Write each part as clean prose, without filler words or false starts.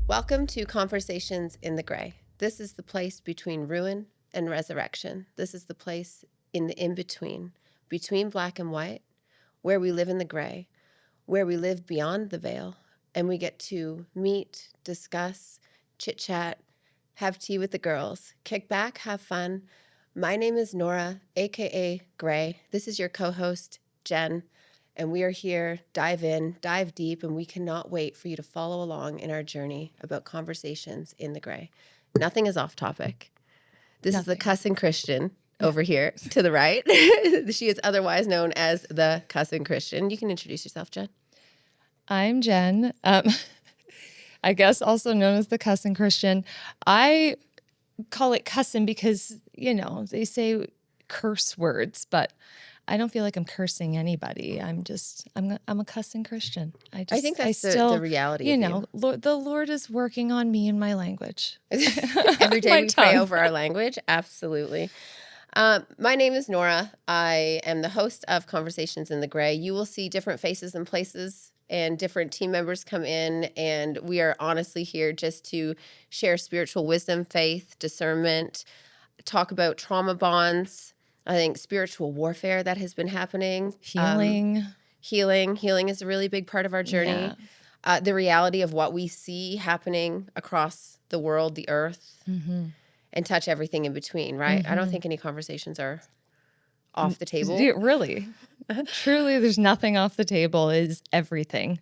Welcome to Conversations in the Gray. This is the place between ruin and resurrection. This is the place in the in-between, between black and white, where we live in the gray, where we live beyond the veil, and we get to meet, discuss, chit-chat, have tea with the girls, kick back, have fun. My name is Nora, aka Gray. This is your co-host, Jen. And we are here, dive in, dive deep, and we cannot wait for you to follow along in our journey about conversations in the gray. Nothing is off topic. This is the cussing Christian over here to the right. She is otherwise known as the cussing Christian. You can introduce yourself, Jen. I'm Jen. I guess also known as the cussing Christian. I call it cussing because, they say curse words, but I don't feel like I'm cursing anybody. I'm a cussing Christian. I think that's the reality. The Lord is working on me and my language. Every day we pray over our language. Absolutely. My name is Nora. I am the host of Conversations in the Gray. You will see different faces and places and different team members come in, and we are honestly here just to share spiritual wisdom, faith, discernment, talk about trauma bonds. I think spiritual warfare that has been happening. Healing. Healing is a really big part of our journey. Yeah. The reality of what we see happening across the world, the earth, and touch everything in between, right? I don't think any conversations are off the table. Really. Truly, there's nothing off the table. Is everything.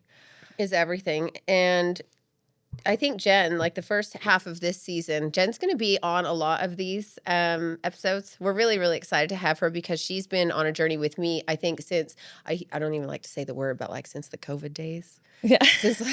And I think Jen, like the first half of this season, Jen's going to be on a lot of these episodes. We're really, really excited to have her because she's been on a journey with me, I think, since, I don't even like to say the word, but like since the COVID days. Yeah. Since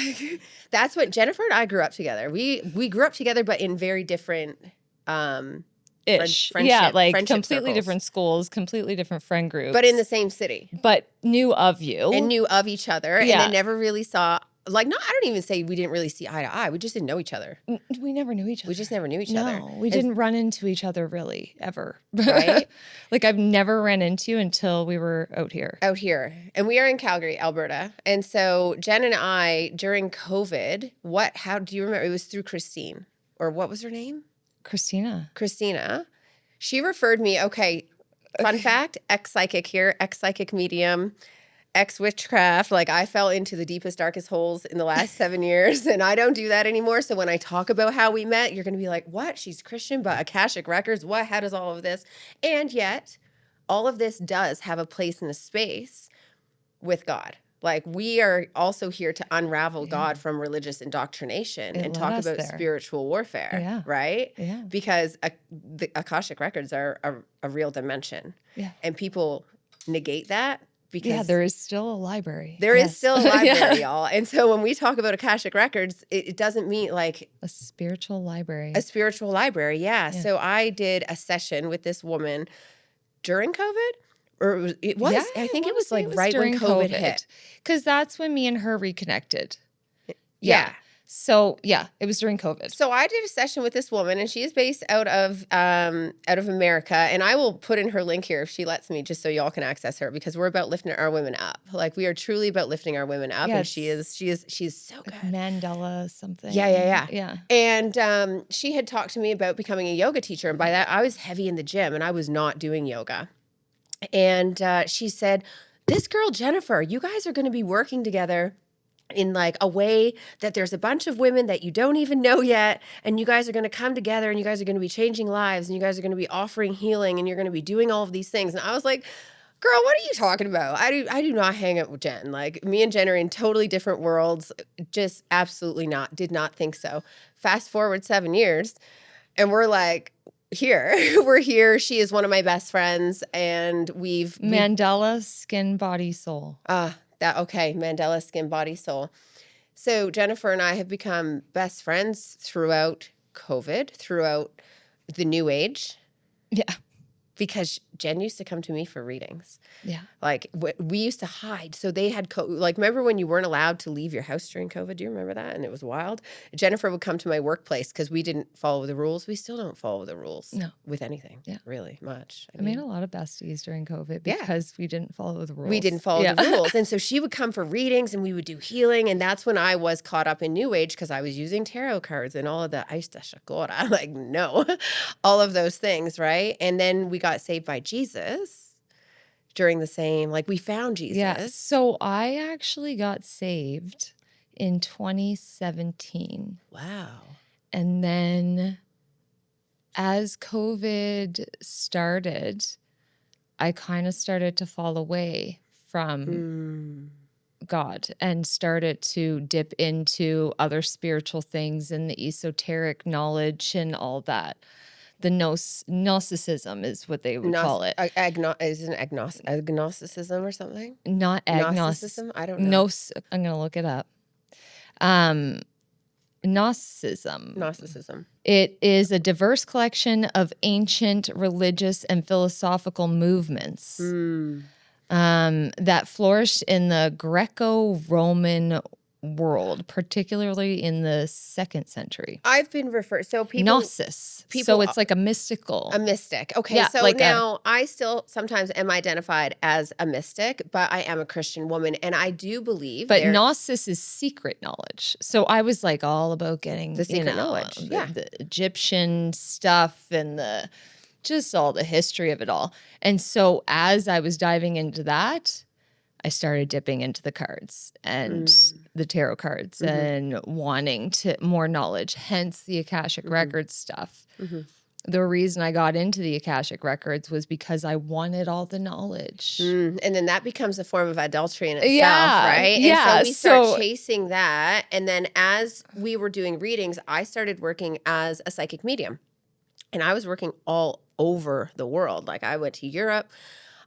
that's what Jennifer and I grew up together. We grew up together, but in very different completely circles. Different schools, completely different friend groups. But in the same city. But knew of you. And knew of each other. Yeah. And then never really saw... I don't even say we didn't really see eye to eye. We just didn't know each other. We never knew each other. We just never knew each other. No, we didn't run into each other really, ever. Right? Like I've never ran into you until we were out here. And we are in Calgary, Alberta. And so Jen and I, during COVID, how do you remember? It was through Christine. Or what was her name? Christina. She referred me, fun fact, ex-psychic here, ex-psychic medium, ex-witchcraft. Like I fell into the deepest, darkest holes in the last 7 years, and I don't do that anymore. So when I talk about how we met, you're going to be like, what? She's Christian, but Akashic Records? What? How does all of this? And yet, all of this does have a place in a space with God. Like we are also here to unravel God from religious indoctrination and talk about spiritual warfare, right? Yeah. Because the Akashic Records are a real dimension. Yeah. And people negate that. Because there is still a library. There is still a library, y'all. And so when we talk about Akashic Records, it doesn't mean like... a spiritual library. A spiritual library, yeah. So I did a session with this woman during COVID. Or it was, I think it was like right when COVID hit. Because that's when me and her reconnected. Yeah. So it was during COVID. So I did a session with this woman, and she is based out of America. And I will put in her link here if she lets me, just so y'all can access her, because we're about lifting our women up. Like we are truly about lifting our women up, and she's so good. Mandela something. Yeah. And she had talked to me about becoming a yoga teacher, and by that I was heavy in the gym, and I was not doing yoga. And she said, "This girl Jennifer, you guys are going to be working together." In like a way that there's a bunch of women that you don't even know yet, and you guys are going to come together, and you guys are going to be changing lives, and you guys are going to be offering healing, and you're going to be doing all of these things. And I was like, girl, what are you talking about? I do not hang out with Jen. Like me and Jen are in totally different worlds. Just absolutely not. Did not think so. Fast forward 7 years, and we're like, we're here. She is one of my best friends, and we've Mandela, skin, body, soul. Mandela, skin, body, soul. So Jennifer and I have become best friends throughout COVID, throughout the new age. Yeah. Because Jen used to come to me for readings. Yeah. Like we used to hide. So they had, like, remember when you weren't allowed to leave your house during COVID? Do you remember that? And it was wild. Jennifer would come to my workplace because we didn't follow the rules. We still don't follow the rules No. with anything, Yeah. really much. I made a lot of besties during COVID Yeah. because we didn't follow the rules. We didn't follow the rules. And so she would come for readings and we would do healing. And that's when I was caught up in New Age because I was using tarot cards and all of the Aista Shakora. Like, no, all of those things, right? And then we got saved by Jesus during the same, like, we found Jesus. Yeah. So I actually got saved in 2017. Wow. And then as COVID started, I kind of started to fall away from God and started to dip into other spiritual things and the esoteric knowledge and all that. The Gnosticism is what they would call it. Is it agnosticism or something? Not Gnosticism? I don't know. I'm going to look it up. Gnosticism. It is a diverse collection of ancient religious and philosophical movements that flourished in the Greco-Roman world, particularly in the 2nd century. I've been referred, so people... Gnosis. So it's like a mystical. A mystic. Okay, Yeah, so like now I still sometimes am identified as a mystic, but I am a Christian woman, and I do believe But Gnosis is secret knowledge. So I was like all about getting the secret knowledge. The Egyptian stuff and just all the history of it all. And so as I was diving into that, I started dipping into the cards and the tarot cards and wanting more knowledge, hence the Akashic Records stuff. The reason I got into the Akashic Records was because I wanted all the knowledge. And then that becomes a form of adultery in itself, right? Yeah. And so we start chasing that. And then as we were doing readings, I started working as a psychic medium. And I was working all over the world. Like, I went to Europe.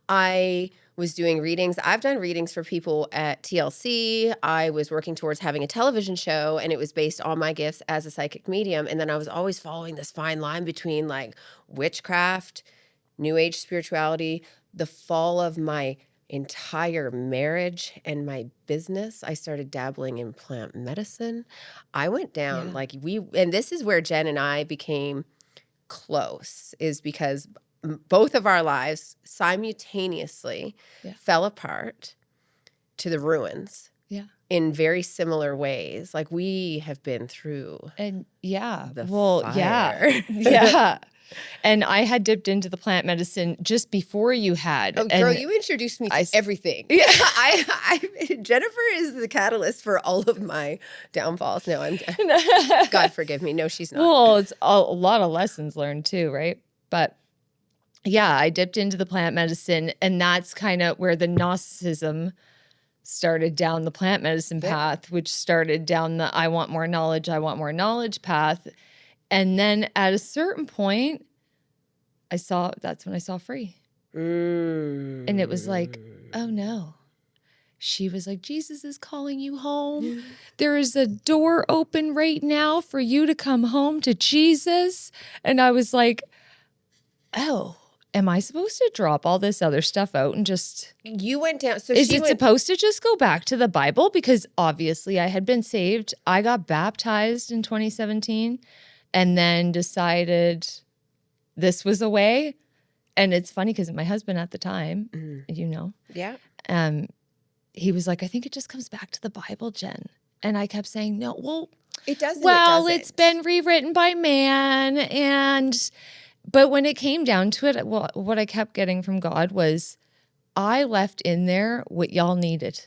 I was doing readings. I've done readings for people at TLC. I was working towards having a television show, and it was based on my gifts as a psychic medium. And then I was always following this fine line between, like, witchcraft, New Age spirituality. The fall of my entire marriage and my business, I started dabbling in plant medicine. I went down, and this is where Jen and I became close, is because both of our lives simultaneously fell apart to the ruins in very similar ways. Like, we have been through fire. And I had dipped into the plant medicine just before you had. Oh, girl, you introduced me to everything. Yeah. Jennifer is the catalyst for all of my downfalls. No, God forgive me. No, she's not. Well, it's a lot of lessons learned too, right? But yeah, I dipped into the plant medicine, and that's kind of where the Gnosticism started down the plant medicine path, which started down the I want more knowledge path. And then at a certain point, that's when I saw Free. And it was like, oh no. She was like, Jesus is calling you home. There is a door open right now for you to come home to Jesus. And I was like, oh, am I supposed to drop all this other stuff out and just... You went down... So is it supposed to just go back to the Bible? Because obviously I had been saved. I got baptized in 2017 and then decided this was a way. And it's funny because my husband at the time, he was like, I think it just comes back to the Bible, Jen. And I kept saying, no, well... It doesn't. Well, it's been rewritten by man. But when it came down to it, what I kept getting from God was, I left in there what y'all needed.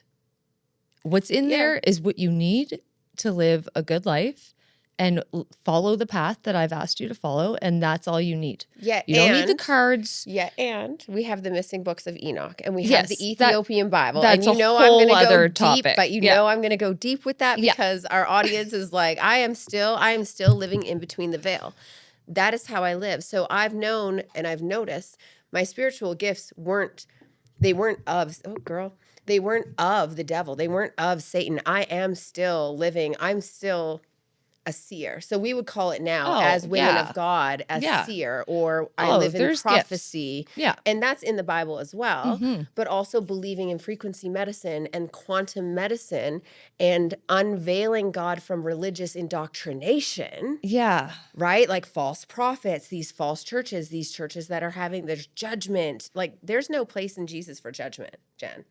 What's in there is what you need to live a good life and follow the path that I've asked you to follow, and that's all you need. Yeah, you don't need the cards. Yeah, and we have the missing books of Enoch, and we have the Ethiopian Bible. That's and a whole other topic. Deep, but know I'm going to go deep with that because our audience is like, I am still living in between the veil. That is how I live. So I've known and I've noticed my spiritual gifts weren't of the devil. They weren't of Satan. I am still living. I'm still a seer. So we would call it now Oh, as women yeah. of God, a Yeah. seer, or I Oh, live in there's gifts. prophecy. Yeah. And that's in the Bible as well, Mhm. but also believing in frequency medicine and quantum medicine and unveiling God from religious indoctrination, Yeah. right? Like false prophets, these false churches, these churches that are having, there's judgment. Like there's no place in Jesus for judgment, Jen.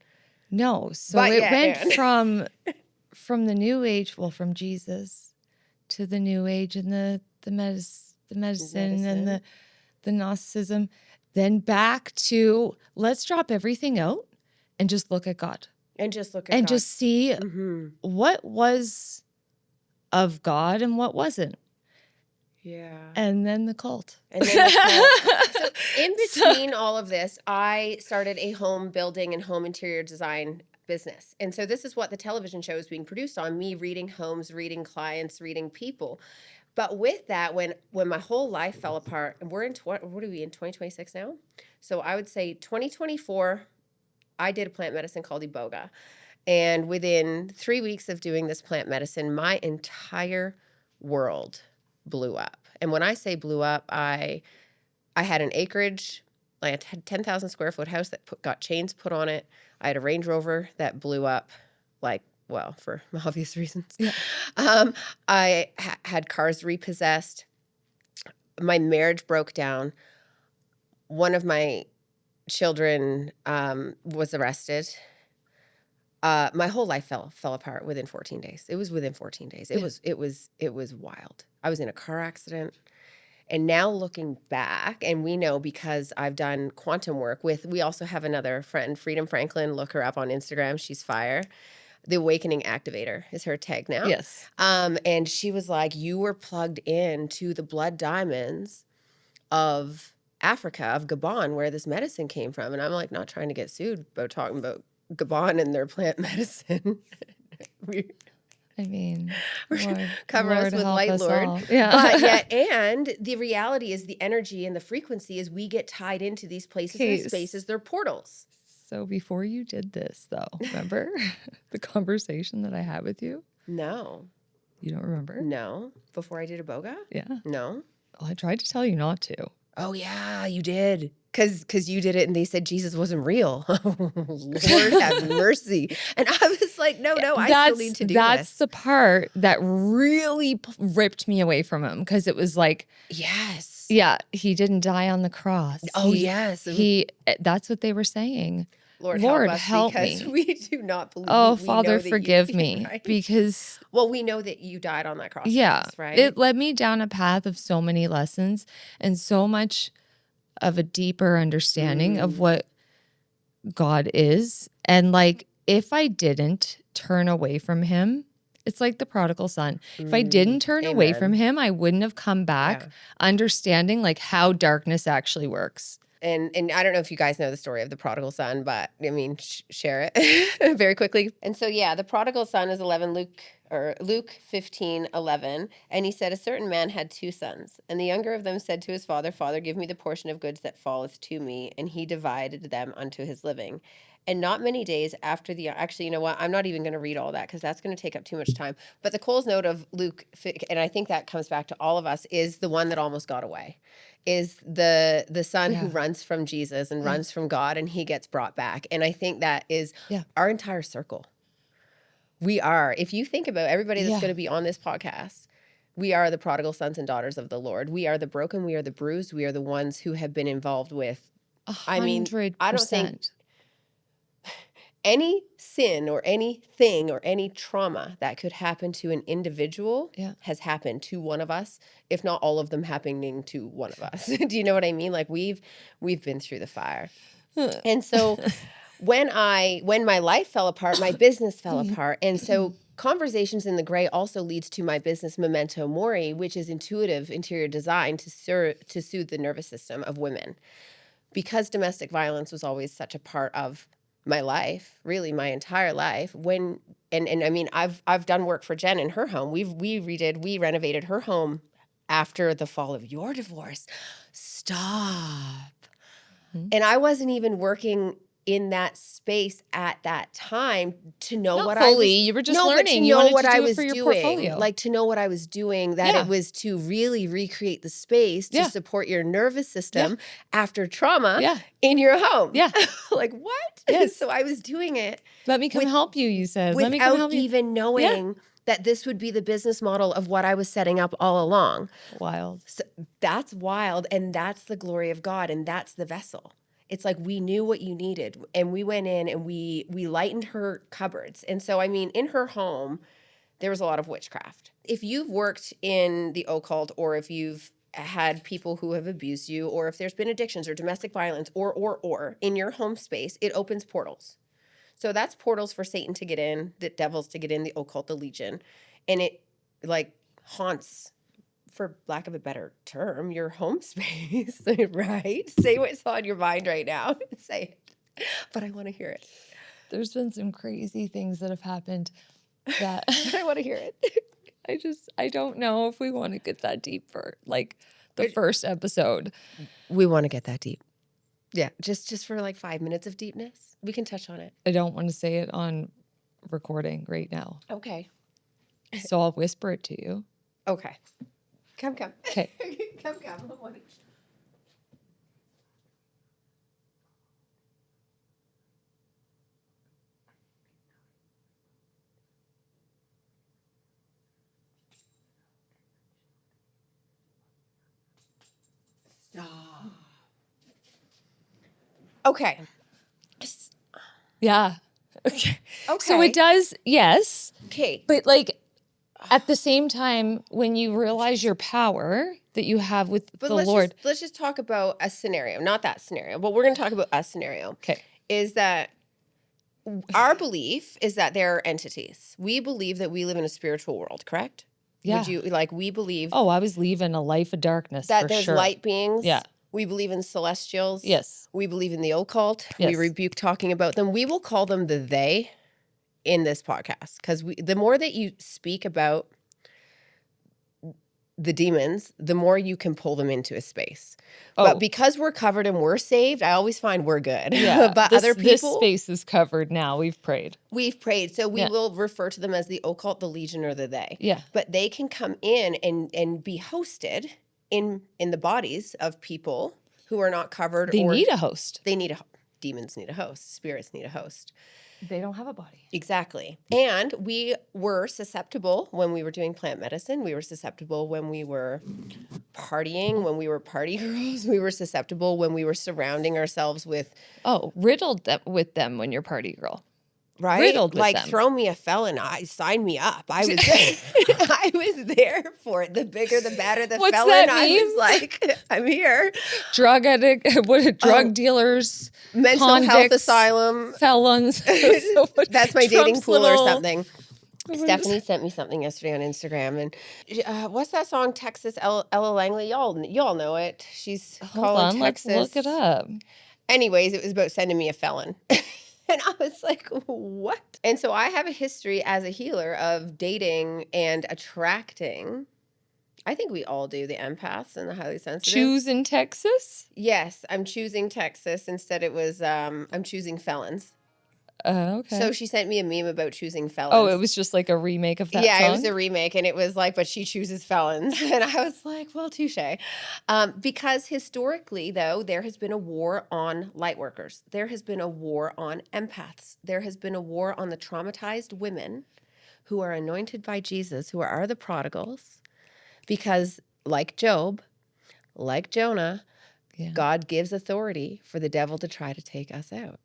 No. So But it yeah, went and from the new age, well, from Jesus to the new age and the medicine and the Gnosticism, then back to let's drop everything out and just look at God and just look at and God. just see Mm-hmm. what was of God and what wasn't. Yeah. And then the cult. And then the cult. So in between all of this, I started a home building and home interior design business. And so this is what the television show is being produced on, me reading homes, reading clients, reading people. But with that, when my whole life fell apart, and we're in what are we in 2026 now? So I would say 2024, I did a plant medicine called Iboga. And within 3 weeks of doing this plant medicine, my entire world blew up. And when I say blew up, I had an acreage, like a 10,000 square foot house that got chains put on it. I had a Range Rover that blew up, like, well, for obvious reasons. Yeah. I had cars repossessed. My marriage broke down. One of my children was arrested. My whole life fell apart within 14 days. It was within 14 days. It was wild. I was in a car accident. And now looking back, and we know because I've done quantum work we also have another friend, Freedom Franklin. Look her up on Instagram. She's fire. The Awakening Activator is her tag now. Yes. And she was like, you were plugged into the blood diamonds of Africa, of Gabon, where this medicine came from. And I'm like, not trying to get sued, but talking about Gabon and their plant medicine. I mean, Cover us with help light, us Lord. all. Yeah. But yet, and the reality is the energy and the frequency is we get tied into these places and spaces. They're portals. So before you did this, though, remember the conversation that I had with you? No. You don't remember? No. Before I did Iboga? Yeah. No. Well, I tried to tell you not to. Oh, yeah, you did. Because you did it and they said Jesus wasn't real. Lord have mercy. And I was like, no, I still need to do this. That's the part that really ripped me away from him because it was like, yes. Yeah, he didn't die on the cross. Oh, yes. That's what they were saying. Lord help because me. We do not believe. Oh, we Father, know that forgive me. Right? Because we know that you died on that cross. Yeah. For us, right? It led me down a path of so many lessons and so much of a deeper understanding of what God is. And like, if I didn't turn away from him, it's like the prodigal son. If I didn't turn away from him, I wouldn't have come back understanding like how darkness actually works. And I don't know if you guys know the story of the prodigal son, but I mean, share it very quickly. And so, yeah, the prodigal son is Luke 15:11. And he said, a certain man had 2 sons. And the younger of them said to his father, Father, give me the portion of goods that falleth to me. And he divided them unto his living. And not many days after actually, you know what? I'm not even going to read all that because that's going to take up too much time. But the Cole's note of Luke, and I think that comes back to all of us, is the one that almost got away. Is the son who runs from Jesus and runs from God, and he gets brought back. And I think that is our entire circle. We are, if you think about everybody that's going to be on this podcast, we are the prodigal sons and daughters of the Lord. We are the broken, we are the bruised, we are the ones who have been involved with 100%. I mean, I don't think any sin or anything or any trauma that could happen to an individual has happened to one of us, if not all of them happening to one of us. Do you know what I mean? Like we've been through the fire. And so when my life fell apart, my business fell apart. And so Conversations in the Gray also leads to my business Memento Mori, which is intuitive interior design to soothe the nervous system of women. Because domestic violence was always such a part of my life, really my entire life. And I mean, I've done work for Jen in her home. We renovated her home after the fall of your divorce. Stop. And I wasn't even working in that space at that time to know Not what fully. I was. You were just no, learning. but to You know wanted what to I do it was for your doing, portfolio. like to know what I was doing, that Yeah. it was to really recreate the space to Yeah. support your nervous system after trauma Yeah. in your home. Yeah. Like what? Yes. So I was doing it Let me come help you, you said. Let me come without help you. even knowing that this would be the business model of what I was setting up all along. Wild. So that's wild. And that's the glory of God. And that's the vessel. It's like we knew what you needed. And we went in and we lightened her cupboards. And so, I mean, in her home, there was a lot of witchcraft. If you've worked in the occult, or if you've had people who have abused you, or if there's been addictions or domestic violence or in your home space, it opens portals. So that's portals for Satan to get in, the devils to get in, the occult, the legion. And it like haunts, for lack of a better term, your home space, right? Say what's on your mind right now. Say it. But I want to hear it. There's been some crazy things that have happened that But I want to hear it. I don't know if we want to get that deep for like the first episode. We want to get that deep. Yeah, just for like 5 minutes of deepness. We can touch on it. I don't want to say it on recording right now. Okay. So I'll whisper it to you. Okay. Come. Okay. Come. Stop. Okay. Yeah. Okay. Okay. So it does, yes. Okay. But like at the same time, when you realize your power that you have with the Lord. Let's just talk about a scenario, not that scenario, but we're going to talk about a scenario. Okay. Is that our belief is that there are entities. We believe that we live in a spiritual world, correct? Yeah. Would you we believe Oh, I was leaving a life of darkness that for there's sure. light beings? Yeah. We believe in celestials. Yes. We believe in the occult. Yes. We rebuke talking about them. We will call them the they in this podcast, because the more that you speak about the demons, the more you can pull them into a space. Oh. But because we're covered and we're saved, I always find we're good. Yeah. But other people, this space is covered now. We've prayed. So we will refer to them as the occult, the legion, or the they. Yeah. But they can come in and be hosted in the bodies of people who are not covered. They need a host. Demons need a host. Spirits need a host. They don't have a body. Exactly. And we were susceptible when we were doing plant medicine. We were susceptible when we were partying, when we were party girls. We were susceptible when we were surrounding ourselves with... Oh, riddled with them when you're party girl. Right? Riddled with like, them. Throw me a felon. Sign me up. I was there. I was there for it. The bigger, the better. The What's felon, that I meme? was like, I'm here. Drug addict, drug dealers, mental convicts, health asylum, felons. That's my dating pool or something. What is- Stephanie sent me something yesterday on Instagram, and what's that song? Texas, Ella Langley. Y'all know it. She's calling Texas. Let's look it up. Anyways, it was about sending me a felon. And I was like, what? And so I have a history as a healer of dating and attracting. I think we all do, the empaths and the highly sensitive. Choose in Texas? Yes, I'm choosing Texas. Instead it was, I'm choosing felons. Okay. So she sent me a meme about choosing felons. Oh, it was just like a remake of that Yeah, song? it was a remake, and it was like, but she chooses felons. And I was like, well, touche. Because historically, though, there has been a war on light workers. There has been a war on empaths. There has been a war on the traumatized women who are anointed by Jesus, who are the prodigals. Because like Job, like Jonah, God gives authority for the devil to try to take us out.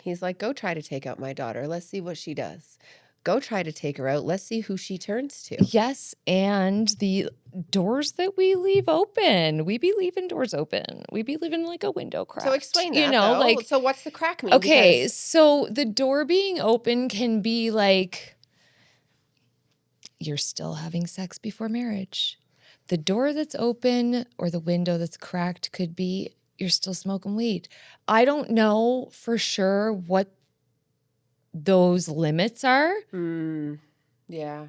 He's like, go try to take out my daughter. Let's see what she does. Go try to take her out. Let's see who she turns to. Yes, and the doors that we leave open. We be leaving doors open. We be leaving like a window crack. So explain that, though. So what's the crack mean? Okay, so the door being open can be like you're still having sex before marriage. The door that's open or the window that's cracked could be you're still smoking weed. I don't know for sure what those limits are. Yeah.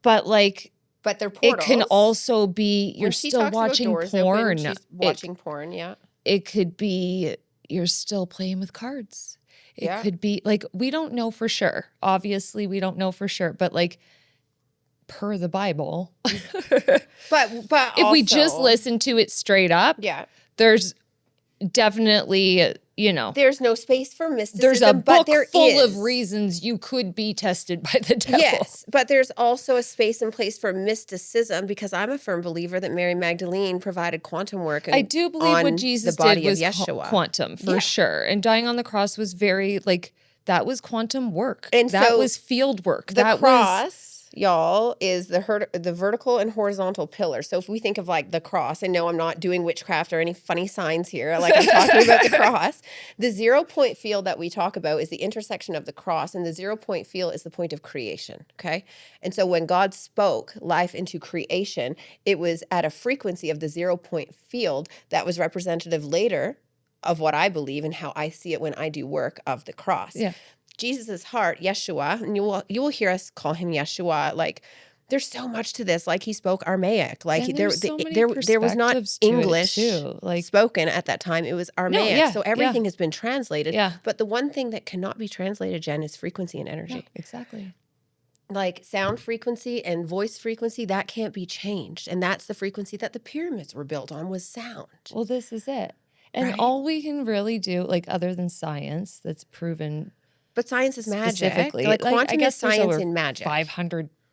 But they're portals. It can also be you're when she still talks watching about doors porn. Open, she's watching porn, yeah. It could be you're still playing with cards. It Yeah. could be like, we don't know for sure. Obviously, we don't know for sure, but like per the Bible, But if we just also- listen to it straight up, yeah, there's definitely, there's no space for mysticism. there's a but book there full is. of reasons you could be tested by the devil. Yes, but there's also a space and place for mysticism, because I'm a firm believer that Mary Magdalene provided quantum work. I do believe on what Jesus the body did was of Yeshua. quantum for Yeah. sure. And dying on the cross was very that was quantum work. And that so was field work. The that cross, y'all, is the vertical and horizontal pillar. So if we think of like the cross, and no, I'm not doing witchcraft or any funny signs here. Like, I'm talking about the cross. The 0 point field that we talk about is the intersection of the cross, and the 0 point field is the point of creation. Okay. And so when God spoke life into creation, it was at a frequency of the 0 point field that was representative later of what I believe and how I see it when I do work of the cross. Yeah. Jesus's heart, Yeshua, and you will hear us call him Yeshua. Like, there's so much to this. Like, he spoke Aramaic. Like, And there there's so many there was not perspectives to it, English too. Like, spoken at that time. It was Aramaic. yeah, so everything has been translated. Yeah. But the one thing that cannot be translated, Jen, is frequency and yeah, energy. exactly. Like, sound frequency and voice frequency, that can't be changed. And that's the frequency that the pyramids were built on, was sound. Well, this is it. And Right? all we can really do, like, other than science that's proven But science is magic. specifically, Like, I quantum is guess there's science over and magic.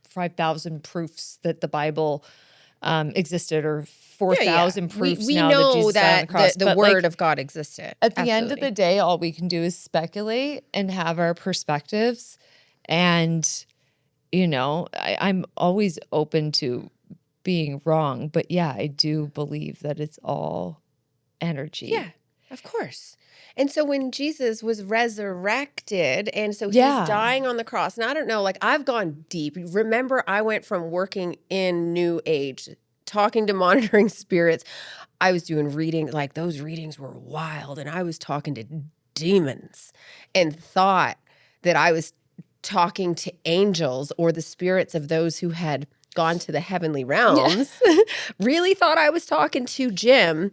5,000 proofs that the Bible existed, or 4,000 proofs we now know that Jesus died on the cross. the But, word like, of God existed. at the end of Absolutely. the day, all we can do is speculate and have our perspectives. And, I'm always open to being wrong. But yeah, I do believe that it's all energy. Yeah, of course. And so when Jesus was resurrected, and so he's Yeah. dying on the cross, and I don't know, like, I've gone deep. Remember, I went from working in New Age, talking to monitoring spirits. I was doing readings, like, those readings were wild, and I was talking to demons and thought that I was talking to angels or the spirits of those who had gone to the heavenly realms. Really thought I was talking to Jim,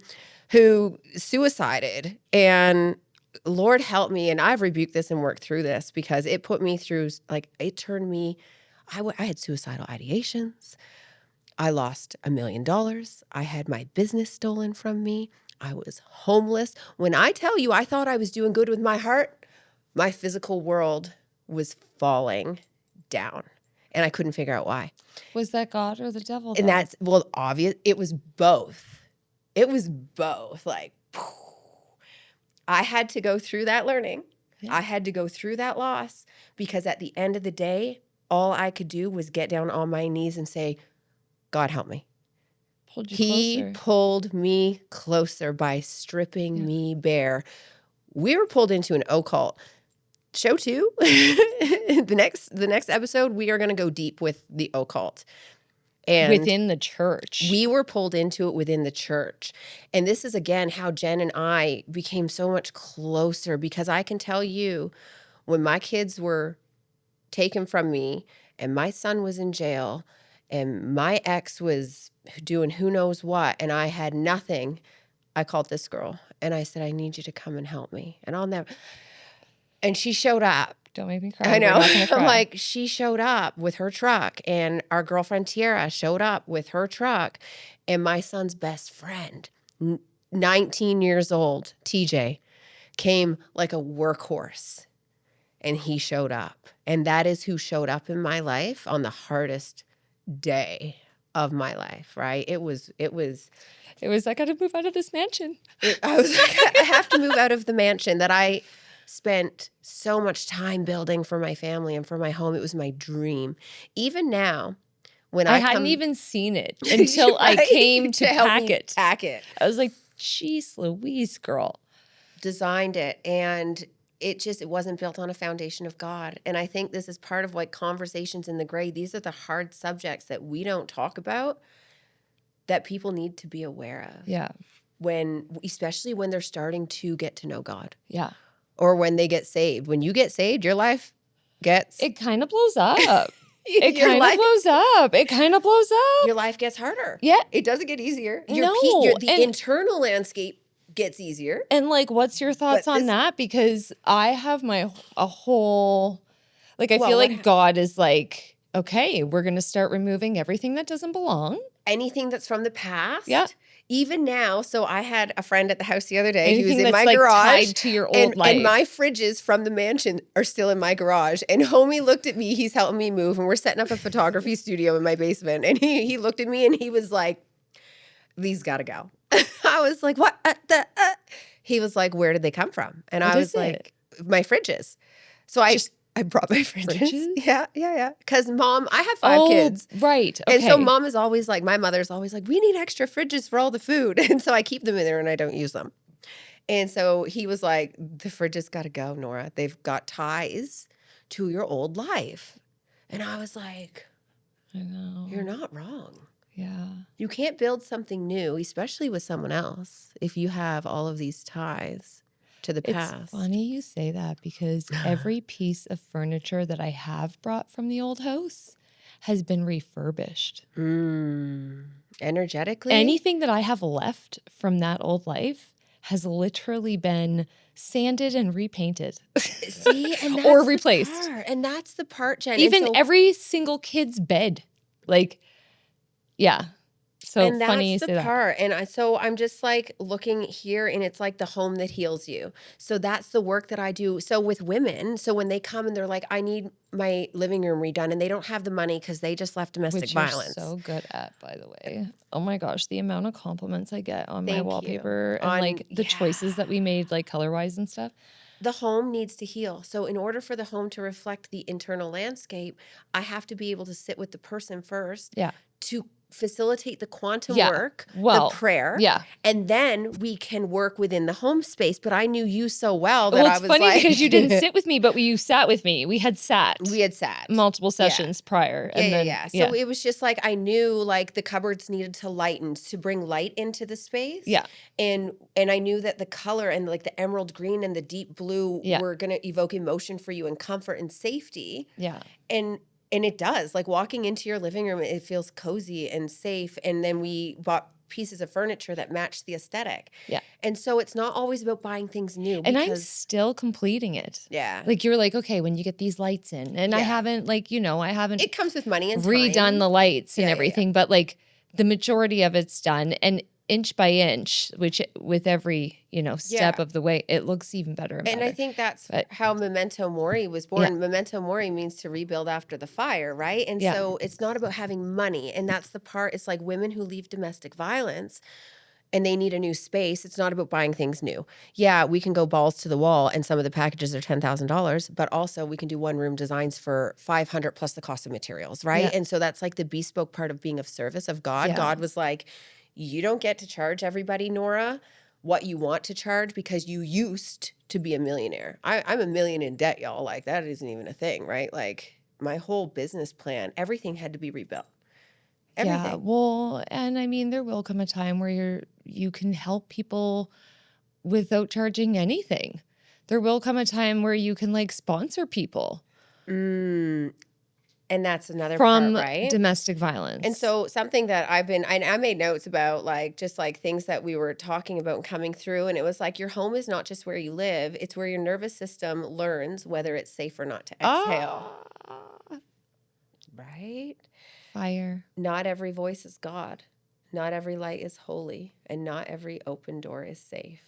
who suicided. And Lord help me, and I've rebuked this and worked through this, because it put me through, like, it turned me, I had suicidal ideations. I lost $1 million. I had my business stolen from me. I was homeless. When I tell you I thought I was doing good with my heart, my physical world was falling down, and I couldn't figure out why. Was that God or the devil? And though? that's, well, obvious. It was both. It was both. Like, I had to go through that learning. Yeah. I had to go through that loss, because at the end of the day, all I could do was get down on my knees and say, God, help me. Pulled you He closer. pulled me closer by stripping me bare. We were pulled into an occult. Show 2, the next episode, we are going to go deep with the occult. And Within the church. we were pulled into it within the church. And this is, again, how Jen and I became so much closer, because I can tell you, when my kids were taken from me and my son was in jail and my ex was doing who knows what, and I had nothing, I called this girl and I said, I need you to come and help me. And I'll never. And she showed up. Don't make me cry. I know. We're not gonna cry. I'm like, she showed up with her truck, and our girlfriend Tiara showed up with her truck, and my son's best friend, 19 years old, TJ, came like a workhorse, and he showed up. And that is who showed up in my life on the hardest day of my life, right? It was I got to move out of this mansion. I was like, I have to move out of the mansion that I spent so much time building for my family and for my home. It was my dream. Even now, when I I hadn't come, even seen it until I Right? came to help pack me it. pack it. I was like, geez, Louise, girl. Designed it, and it wasn't built on a foundation of God. And I think this is part of, like, conversations in the gray. These are the hard subjects that we don't talk about, that people need to be aware of. Yeah. Especially when they're starting to get to know God, Yeah. or when they get saved. When you get saved, your life gets It kind of blows up. It your kind of life, blows up. It kind of blows up. your life gets harder. Yeah. It doesn't get easier. No, The and- internal landscape gets easier. And like, what's your thoughts But on this- that? Because I have a whole, like, I Well, feel what like God is like, okay, we're going to start removing everything that doesn't belong. Anything that's from the past. Yeah. Even now, so I had a friend at the house the other day. He was Anything in that's my like garage. tied to your old life. And my fridges from the mansion are still in my garage. And homie looked at me. He's helping me move. And we're setting up a photography studio in my basement. And he looked at me and he was like, these got to go. I was like, what? He was like, where did they come from? And What I is was like, my fridges. So I brought my fridges. Fridges? Yeah. Because mom, I have 5 kids. Right. Okay. And so mom is always like, my mother's always like, we need extra fridges for all the food. And so I keep them in there and I don't use them. And so he was like, the fridges got to go, Nora. They've got ties to your old life. And I was like, I know. you're not wrong. Yeah. You can't build something new, especially with someone else, if you have all of these ties to the past. It's funny you say that because every piece of furniture that I have brought from the old house has been refurbished. Energetically? Anything that I have left from that old life has literally been sanded and repainted. See, and that's or the replaced. part. And that's the part, Jen. Even and so, every single kid's bed. Like, yeah. So and funny you that's say the that. part. And so I'm just like looking here and it's like the home that heals you. So that's the work that I do. So with women, so when they come and they're like, I need my living room redone and they don't have the money because they just left domestic Which violence. you're so good at, by the way. Oh my gosh, the amount of compliments I get on my Thank you. wallpaper and like the choices that we made, like color-wise and stuff. The home needs to heal. So in order for the home to reflect the internal landscape, I have to be able to sit with the person first to facilitate the quantum work, the prayer. Yeah. And then we can work within the home space. But I knew you so well that I was funny like, because you didn't sit with me, but you sat with me. We had sat. We had sat. Multiple sessions prior. And then, So it was just like I knew like the cupboards needed to lighten to bring light into the space. Yeah. And I knew that the color and like the emerald green and the deep blue were going to evoke emotion for you and comfort and safety. Yeah. And it does. Like walking into your living room, it feels cozy and safe. And then we bought pieces of furniture that matched the aesthetic. Yeah. And so it's not always about buying things new. And I'm still completing it. Yeah. Like you're like, okay, when you get these lights in. And I haven't like, I haven't. It comes with money and redone time. the lights and everything. But like the majority of it's done. And inch by inch, which with every, step of the way, it looks even better and better. And I think that's how Memento Mori was born. Yeah. Memento Mori means to rebuild after the fire, right? And so it's not about having money. And that's the part. It's like women who leave domestic violence and they need a new space. It's not about buying things new. Yeah, we can go balls to the wall and some of the packages are $10,000, but also we can do one room designs for $500 plus the cost of materials, right? Yeah. And so that's like the bespoke part of being of service of God. Yeah. God was like, you don't get to charge everybody, Nora, what you want to charge because you used to be a millionaire. I'm $1 million in debt, y'all. Like that isn't even a thing, right? Like my whole business plan, everything had to be rebuilt. Everything. Yeah, well, and I mean, there will come a time where you can help people without charging anything. There will come a time where you can like sponsor people. And that's another from part, right? Domestic violence. And so something that I made notes about, like, just like things that we were talking about and coming through. And it was like, your home is not just where you live. It's where your nervous system learns whether it's safe or not to exhale. Right? Fire. Not every voice is God. Not every light is holy. And not every open door is safe.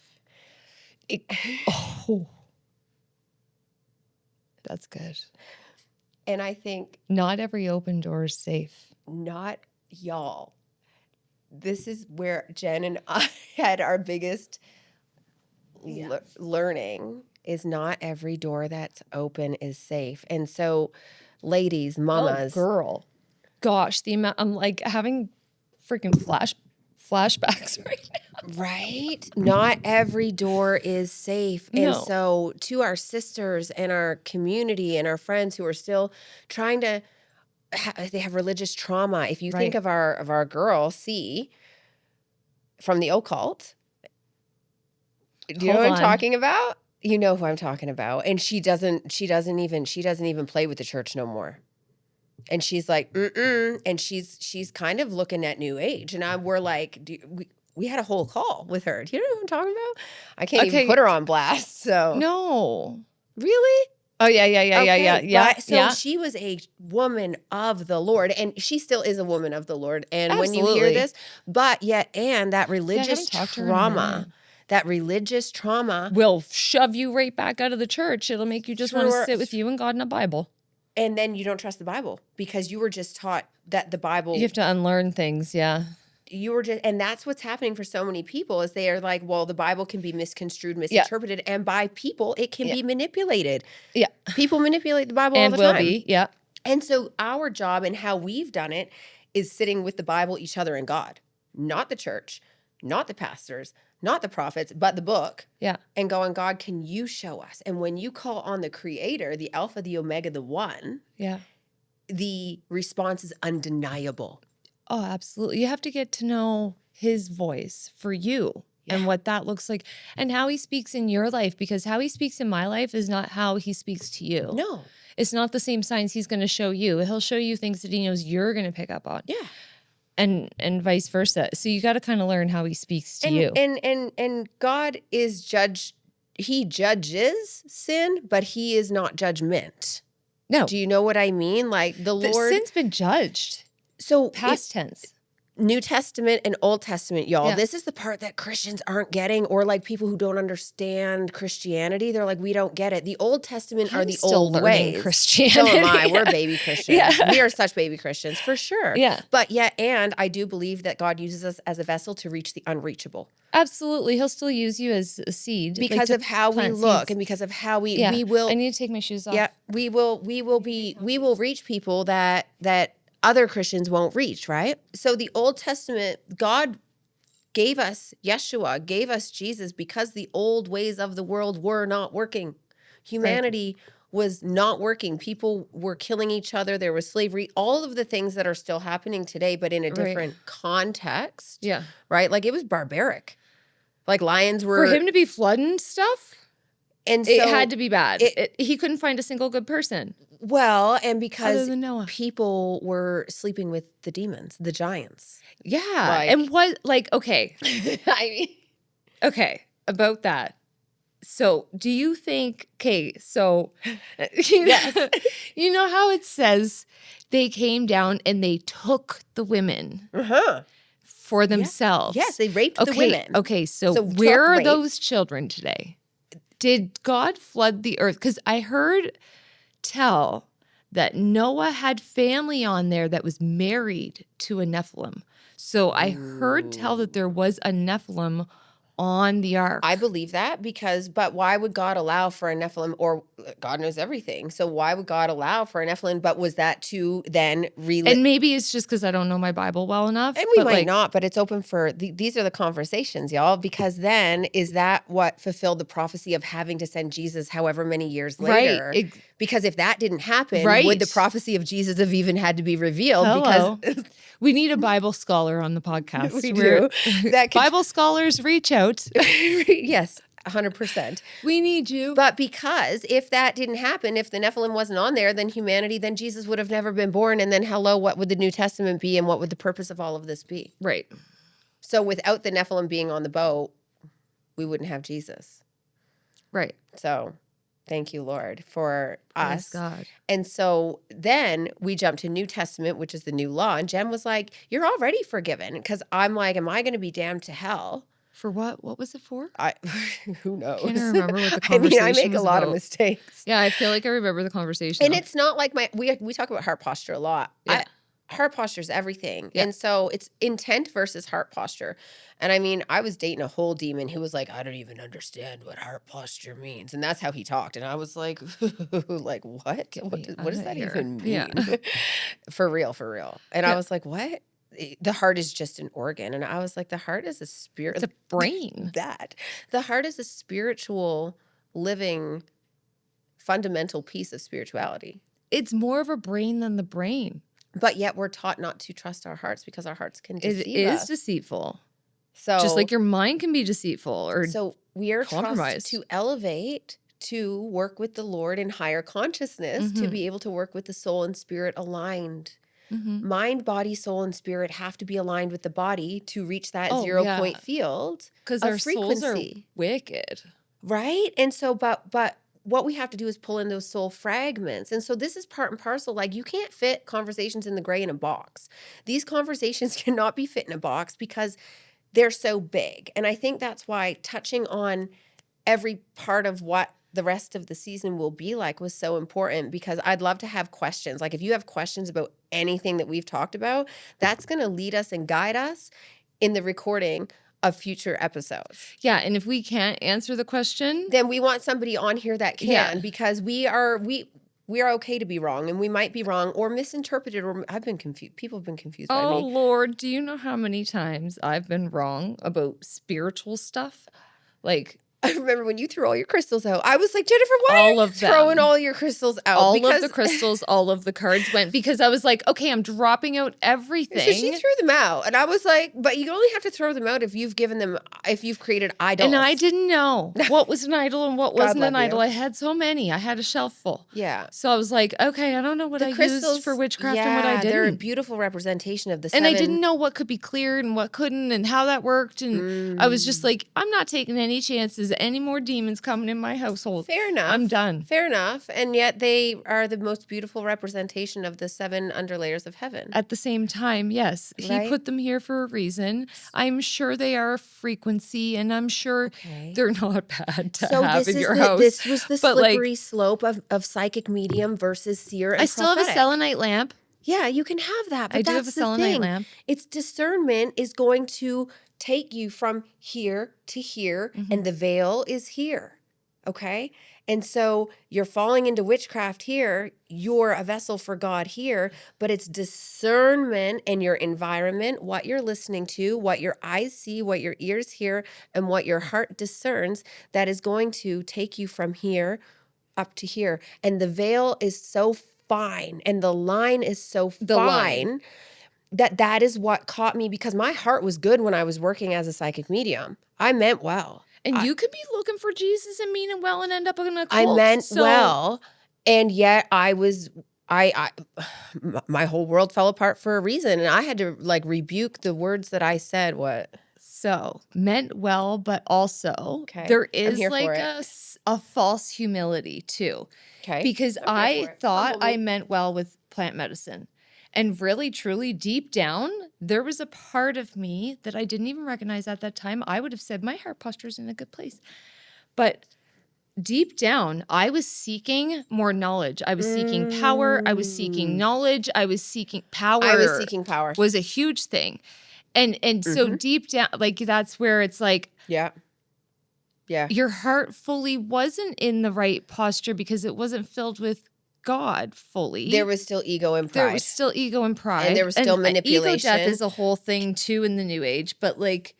That's good. And I think not every open door is safe. Not y'all. This is where Jen and I had our biggest learning is not every door that's open is safe. And so ladies, mamas. Oh, girl. Gosh, the amount I'm like having freaking flashbacks right now. Right? Not every door is safe. And so to our sisters and our community and our friends who are still trying to, they have religious trauma. If you think of our girl, C, from the occult, do you know what I'm talking about? You know who I'm talking about. And she doesn't even play with the church no more. And she's like, and she's kind of looking at New Age. And we're like, we we had a whole call with her. Do you know what I'm talking about? I can't even Okay. put her on blast. So No. really? Oh, yeah. But so Yeah. she was a woman of the Lord, and she still is a woman of the Lord. And when you hear Absolutely. this, but yet, and that Yeah, I religious haven't talked to her in a trauma, minute. that religious trauma, Will shove you right back out of the church. It'll make you just want to Sure. sit with you and God in a Bible. and then you don't trust the Bible because you were just taught that the Bible, You have to unlearn things, yeah. and that's what's happening for so many people is they are like, well, the Bible can be misconstrued, misinterpreted, and by people, it can be manipulated. Yeah. People manipulate the Bible all And the will time. be, yeah. And so our job and how we've done it is sitting with the Bible, each other, and God, not the church, not the pastors, not the prophets, but the book. Yeah. And going, God, can you show us? And when you call on the Creator, the Alpha, the Omega, the One, Yeah. the response is undeniable. Oh, absolutely. You have to get to know his voice for you and what that looks like and how he speaks in your life, because how he speaks in my life is not how he speaks to you. No. It's not the same signs he's going to show you. He'll show you things that he knows you're going to pick up on. Yeah. And vice versa. So you got to kind of learn how he speaks to you. And God is he judges sin, but he is not judgment. No. Do you know what I mean? Like the Lord. Sin's been judged. So Past tense. New Testament and Old Testament, y'all. Yeah. This is the part that Christians aren't getting, or like people who don't understand Christianity. They're like, we don't get it. The Old Testament are I'm the still old learning ways. Christianity. So am I. We're baby Christians. Yeah. We are such baby Christians for sure. Yeah. But yet, and I do believe that God uses us as a vessel to reach the unreachable. Absolutely. He'll still use you as a seed. Because of how we look and because of how we will. I need to take my shoes off. Yeah, we will reach people that other Christians won't reach, right? So the Old Testament, God gave us Yeshua, gave us Jesus because the old ways of the world were not working. Humanity was not working. People were killing each other. There was slavery, all of the things that are still happening today, but in a different context. Yeah. Right? Like it was barbaric. Like lions were... For him to be flooding stuff, and so it had to be bad. He couldn't find a single good person. Well, and Other because than Noah. people were sleeping with the demons, the giants. Yeah. And what, like, okay. I mean, okay, about that. So do you think, so Yes. You know how it says they came down and they took the women for themselves? Yes, they raped the women. Okay, so So where are rape. those children today? Did God flood the earth? Because I heard tell that Noah had family on there that was married to a Nephilim. So I heard tell that there was a Nephilim on the ark. I believe that but why would God allow for a Nephilim, or God knows everything. So why would God allow for a Nephilim? But was that to then And maybe it's just because I don't know my Bible well enough. And we might not, but it's open for, these are the conversations, y'all, because then is that what fulfilled the prophecy of having to send Jesus however many years later? Right. Because if that didn't happen, Right. would the prophecy of Jesus have even had to be revealed? Hello. Because we need a Bible scholar on the podcast. we do. Bible scholars, reach out. Yes, 100%. We need you. But because if that didn't happen, if the Nephilim wasn't on there, then Jesus would have never been born. And then what would the New Testament be? And what would the purpose of all of this be? Right. So without the Nephilim being on the boat, we wouldn't have Jesus. Right. So thank you, Lord, for us. Praise God. And so then we jump to New Testament, which is the new law. And Jen was like, you're already forgiven. Because I'm like, am I going to be damned to hell? For what? What was it for? Who knows? Can't remember what the I mean, conversation I make a was lot of about. mistakes. Yeah, I feel like I remember the conversation. And it's not like we talk about heart posture a lot. Yeah. Heart posture is everything. Yeah. And so it's intent versus heart posture. And I mean, I was dating a whole demon who was like, I don't even understand what heart posture means. And that's how he talked. And I was like, like, what? What does that even mean? Yeah. For real. And Yeah. I was like, what? The heart is just an organ. And I was like, the heart is a spirit. It's a brain. The heart is a spiritual, living, fundamental piece of spirituality. It's more of a brain than the brain. But yet we're taught not to trust our hearts because our hearts can deceive It is us. deceitful. So Just like your mind can be deceitful or so we are compromised. trust to elevate, to work with the Lord in higher consciousness, to Mhm. be able to work with the soul and spirit aligned. Mind, body, soul, and spirit have to be aligned with the body to reach that Oh, 0 yeah. point field Because of our souls are frequency. wicked. Right? And so, but what we have to do is pull in those soul fragments. And so this is part and parcel. Like, you can't fit conversations in the gray in a box. These conversations cannot be fit in a box because they're so big. And I think that's why touching on every part of what the rest of the season will be like was so important, because I'd love to have questions. Like, if you have questions about anything that we've talked about, that's going to lead us and guide us in the recording of future episodes. Yeah, and if we can't answer the question, Then we want somebody on here that can, Yeah. because we are okay to be wrong, and we might be wrong or misinterpreted, or I've been confused. People have been confused by oh me. Lord, do you know how many times I've been wrong about spiritual stuff? Like, I remember when you threw all your crystals out. I was like, Jennifer, why All are you of throwing them. all your crystals out? all because of the crystals, all of the cards went, because I was like, okay, I'm dropping out everything. So she threw them out, and I was like, but you only have to throw them out if you've created idols. And I didn't know what was an idol and what God wasn't an love you. idol. I had so many. I had a shelf full. Yeah. So I was like, okay, I don't know what The I crystals used for witchcraft and what I yeah, they're a didn't. beautiful representation of the And seven. I didn't know what could be cleared and what couldn't and how that worked. And I was just like, I'm not taking any chances, any more demons coming in my household. Fair enough. I'm done. Fair enough. And yet they are the most beautiful representation of the 7 underlayers of heaven. At the same time, yes, he Right? put them here for a reason. I'm sure they are a frequency, and I'm sure Okay. they're not bad to So have this in is your house. this was the But, like, slippery slope of psychic medium versus seer and I still have a prophetic. selenite lamp. Yeah, you can have that, but I do have that's a the selenite thing. lamp. It's discernment is going to take you from here to here, and the veil is here. Okay? And so you're falling into witchcraft here. You're a vessel for God here, but it's discernment in your environment, what you're listening to, what your eyes see, what your ears hear, and what your heart discerns that is going to take you from here up to here. And the veil is so fine, and the line is so fine that is what caught me, because my heart was good when I was working as a psychic medium. I meant well. And you could be looking for Jesus and meaning well and end up in a cult. I meant So- well, and yet I my whole world fell apart for a reason, and I had to like rebuke the words that I said. What? So meant well, but also Okay, there I'm is here for like it. a false humility too. Okay. Because I'm here for I it. thought Humble I me. meant well with plant medicine. And really, truly, deep down, there was a part of me that I didn't even recognize at that time. I would have said my heart posture is in a good place. But deep down, I was seeking more knowledge. I was seeking power. I was seeking knowledge. I was seeking power. I was seeking power. Was a huge thing. And so deep down, like, that's where it's like, Yeah. Yeah. your heart fully wasn't in the right posture because it wasn't filled with God fully. There was still ego and pride. There was still ego and pride. And there was still Ego death manipulation. is a whole thing too in the new age. But like,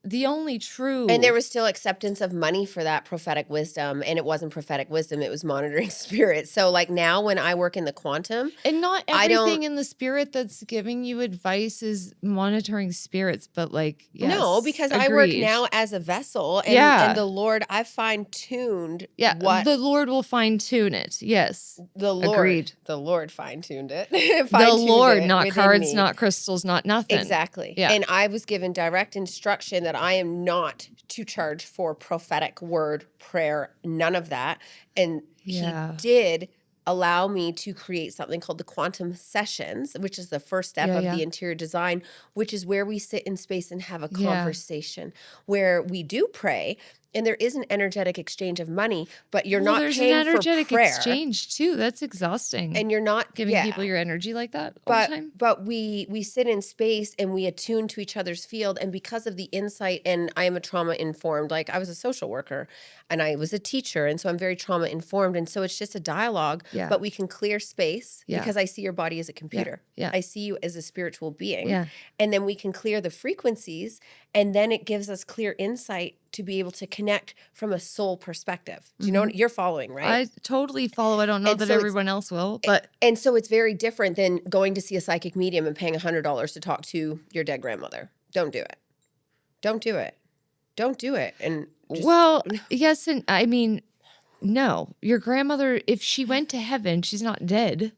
the only true... And there was still acceptance of money for that prophetic wisdom. And it wasn't prophetic wisdom. It was monitoring spirits. So like now when I work in the quantum... And not I don't- everything in the spirit that's giving you advice is monitoring spirits. But like, yes, No, because I work agreed. now as a vessel. And, Yeah. and the Lord, I fine-tuned Yeah, what... the Lord will fine-tune it. Yes. The Lord, Agreed. the Lord fine-tuned it. The Fine-tuned Lord, it not within cards, me. not crystals, not nothing. Exactly. Yeah. And I was given direct instruction that I am not to charge for prophetic word, prayer, none of that. And Yeah. he did allow me to create something called the quantum sessions, which is the first step of the interior design, which is where we sit in space and have a conversation, where we do pray. And there is an energetic exchange of money, but you're not there's paying an energetic for prayer. exchange too. That's exhausting. And you're not giving people your energy like that all the time. But we sit in space and we attune to each other's field. And because of the insight, and I am a trauma informed, like I was a social worker and I was a teacher. And so I'm very trauma informed. And so it's just a dialogue, but we can clear space because I see your body as a computer. Yeah. I see you as a spiritual being. Yeah. And then we can clear the frequencies, and then it gives us clear insight to be able to connect from a soul perspective. Do you know what you're following, right? I totally follow. I don't know And that so it's- everyone else will, but And so it's very different than going to see a psychic medium and paying $100 to talk to your dead grandmother. Don't do it. Don't do it. Don't do it. And just, well, yes, and I mean, no. Your grandmother, if she went to heaven, she's not dead.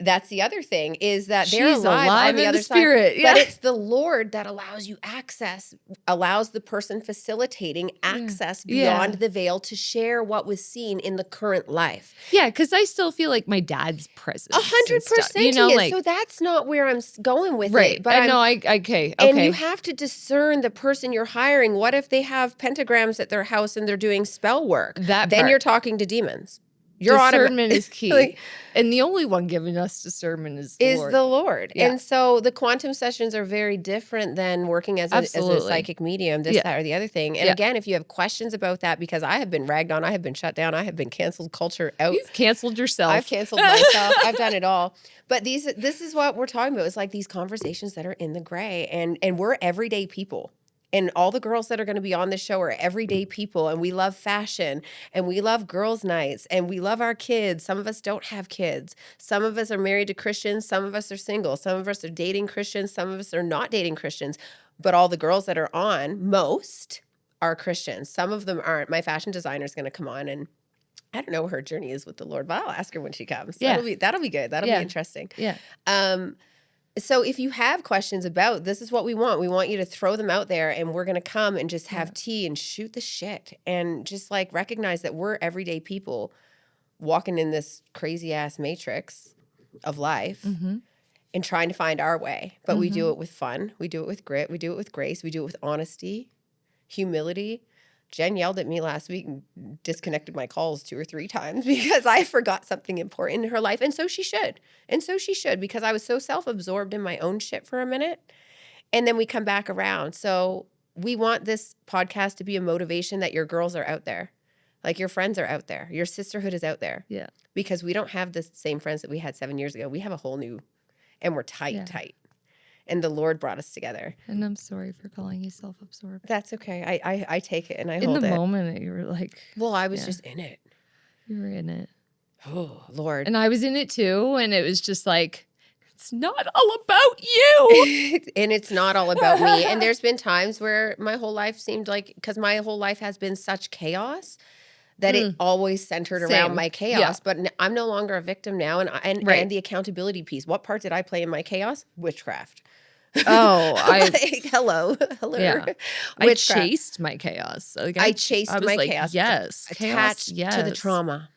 That's the other thing, is that they're She's alive on the in other the side. spirit. But Yeah. it's the Lord that allows you access, allows the person facilitating access beyond Yeah. the veil to share what was seen in the current life. Yeah, because I still feel like my dad's presence. 100% You know, he is. like So that's not where I'm going with right. it. But I know. Okay. and you Okay. have to discern the person you're hiring. What if they have pentagrams at their house and they're doing spell work? That Then part. you're talking to demons. You're Discernment is key. like, and the only one giving us discernment is the Lord. the Lord. Yeah. And so the quantum sessions are very different than working as a Absolutely. psychic medium, this, Yeah. that, or the other thing. And Yeah. again, if you have questions about that, because I have been ragged on, I have been shut down, I have been canceled culture out. You've canceled yourself. I've canceled myself. I've done it all. But this is what we're talking about. It's like these conversations that are in the gray, and we're everyday people. And all the girls that are going to be on the show are everyday people, and we love fashion, and we love girls' nights, and we love our kids. Some of us don't have kids. Some of us are married to Christians. Some of us are single. Some of us are dating Christians. Some of us are not dating Christians. But all the girls that are on, most are Christians. Some of them aren't. My fashion designer is going to come on, and I don't know what her journey is with the Lord, but I'll ask her when she comes. Yeah. That'll be good. That'll be interesting. Yeah. So if you have questions about, this is what we want you to throw them out there, and we're going to come and just have tea and shoot the shit and just like recognize that we're everyday people walking in this crazy ass matrix of life and trying to find our way. But we do it with fun. We do it with grit. We do it with grace. We do it with honesty, humility. Jen yelled at me last week and disconnected my calls 2 or 3 times because I forgot something important in her life. And so she should. Because I was so self-absorbed in my own shit for a minute. And then we come back around. So we want this podcast to be a motivation that your girls are out there. Like your friends are out there. Your sisterhood is out there. Yeah. Because we don't have the same friends that we had 7 years ago. We have a whole new, and we're tight. And the Lord brought us together. And I'm sorry for calling you self-absorbed. That's okay. I take it and I in hold it. the moment, you were like, well, I was just in it. You were in it. Oh, Lord. And I was in it too. And it was just like, it's not all about you. And it's not all about me. And there's been times where my whole life seemed like, because my whole life has been such chaos, that it always centered around my chaos. Yeah. But I'm no longer a victim now. And the accountability piece. What part did I play in my chaos? Witchcraft. Oh, hello. Yeah. I chased my chaos. Like I chased my like, chaos. Yes. Attached to the trauma.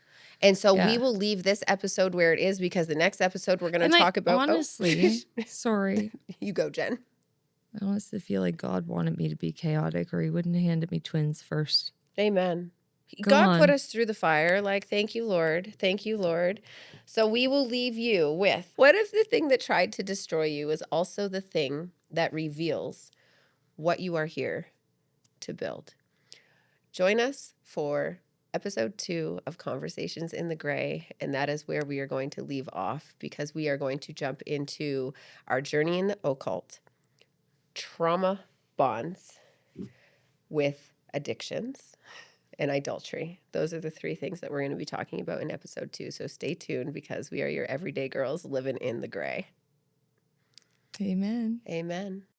And so we will leave this episode where it is, because the next episode we're going to talk about. Honestly, sorry. You go, Jen. I honestly feel like God wanted me to be chaotic, or he wouldn't have handed me twins first. Amen. Go God on. put us through the fire. Like, thank you, Lord. Thank you, Lord. So we will leave you with, what if the thing that tried to destroy you is also the thing that reveals what you are here to build? Join us for episode 2 of Conversations in the Gray, and that is where we are going to leave off, because we are going to jump into our journey in the occult, trauma bonds with addictions, and idolatry. Those are the 3 things that we're going to be talking about in episode 2. So stay tuned, because we are your everyday girls living in the gray. Amen. Amen.